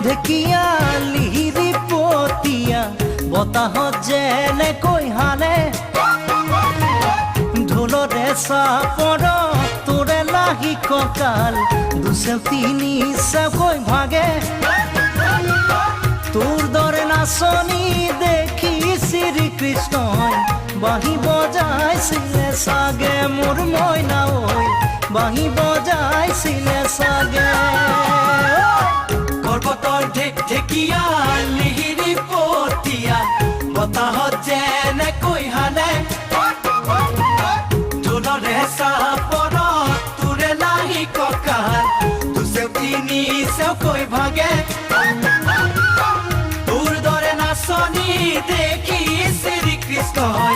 ঢেকীয়া লিহিৰি পতীয়া বতাহত যেনেকৈ হালে ঢোলৰে চাপৰ তোৰে লাহি কঁকাল দুচেও তিনি চেওকৈ ভাগে তোৰ দৰে নাচনি দেখি শ্ৰীকৃষ্ণই বাঁহী বজাইছিলে চাগে মোৰ মইনা ঐ বাঁহী বজাইছিলে চাগে পৰ্বতৰ ঢেকীয়া লিহিৰি পতীয়া বতাহত যেনেকৈ হালে ঢোলৰে চাপৰত তোৰে লাহি কঁকাল দুচেও তিনি চেওকৈ ভাগে তোৰ দৰে নাচনি দেখি শ্ৰীকৃষ্ণই